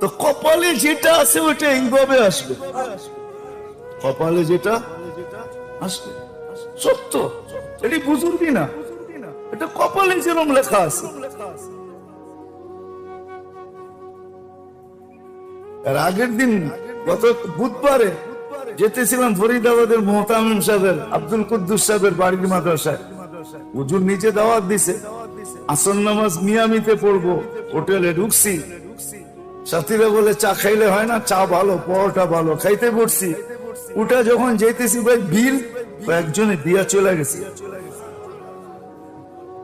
তো কপালে যেটা আছে ওটা এইভাবে আসবে, কপালে যেটা আসবে সত্য, এটি বুজুর্গি না, এটা কপালে যেরকম লেখা আছে। আর আগের দিন গত বুধবারে যেতেছিলাম ফরিদাবাদের মোহতামিম সাহেবের, আব্দুল কুদ্দুস সাহেবের বাড়ির মাদ্রাসায়। হুজুর নিচে দাওয়াত দিছে, আসর নামাজ মিয়ামিতে পড়বো। হোটেলে ঢুকছি, সাথীরা বলে চা খাইলে হয় না, চা ভালো, পরোটা ভালো, খাইতে পড়ছি। ওটা যখন যেতেছি ভাই বিল একজনে দিয়া চলে গেছে।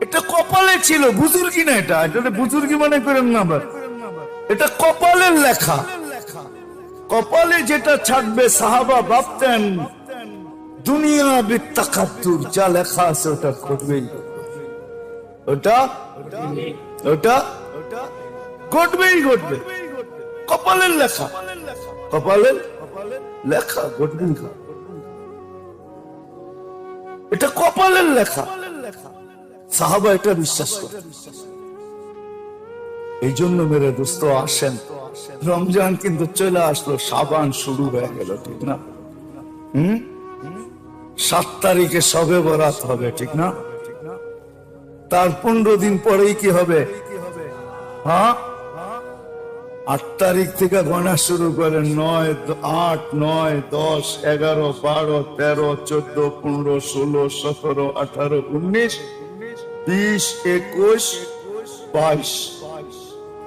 এটা কপালে ছিল, বুজুর্গি না, এটা এটা বুজুর্গি মনে করেন না আবার, এটা কপালের লেখা। কপালে যেটা ছাড়বে, সাহাবা ভাবতেন দুনিয়া বিত্তাকাদ্দুর, যা লেখা আছে ওটা ঘটবেই, ওটা ওটা ঘটবেই ঘটবে। কপালের লেখা, কপালের লেখা ঘটবেই ঘটবে, এটা কপালের লেখা। সাহাবা এটা বিশ্বাস করে। এই জন্য মেরে দোস্ত আসেন, রমজান কিন্তু চলে আসলো, শাবান শুরু হয়ে গেল, ঠিক না? 7 তারিখে শবে বরাত হবে, ঠিক না? তার 15 দিন পরেই কি হবে? হ্যাঁ, 8 তারিখ থেকে গণা শুরু করে, 9, 8, 9, 10, 11, 12, 13, 14, 15, 16, 17, 18, 19, 20, 21, 22,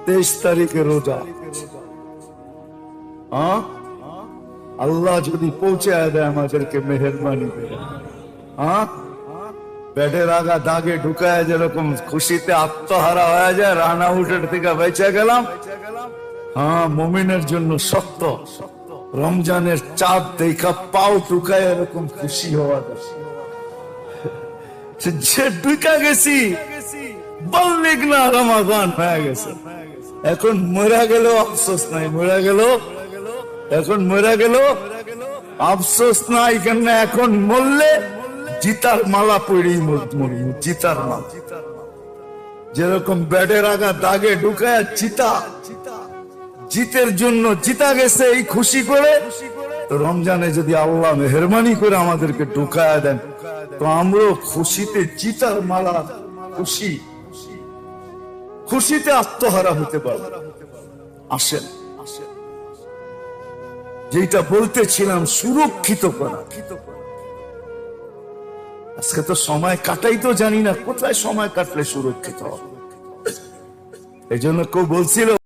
23 তারিখে রোজা। হ্যাঁ, আল্লাহ যদি পৌঁছায় দেয় আমাদেরকে মেহেরবানি করে, হ্যাঁ, পেটের আগা দাগে ঢুকায় যেরকম খুশিতে আত্মহারা হয়ে যায়, রানা উঠের থেকে বেঁচে গেলাম। হ্যাঁ, মুমিনের জন্য সত্য, রমজানের চাঁদ দেখা পাও ঢুকায় এরকম খুশি হওয়া যায়। যে ঢুকা গেছি বললিক না, রমাদান হয়ে গেছে। এখন মরা গেল আফসোস নাই, মরা গেল, এখন মরা গেল আফসোস নাই, কেন এখন মরলে জিতার মালা পড়ি মরি, জিতার মালা। যেরকম ব্যাটের আগা দাগে ঢুকায় চিতা, জিতের জন্য জিতা গেছে এই খুশি করে। তো রমজানে যদি আল্লাহ মেহেরবানি করে আমাদেরকে ঢুকায় দেন, তো আমরা খুশিতে জিতার মালা, খুশি খুশিতে আত্মহারা হতে পারবো। আসেন, যেটা বলতেছিলাম, সুরক্ষিত করা। আজকে তো সময় কাটাই তো জানি না, কোথায় সময় কাটলে সুরক্ষিত হবে। এই জন্য কেউ বলছিল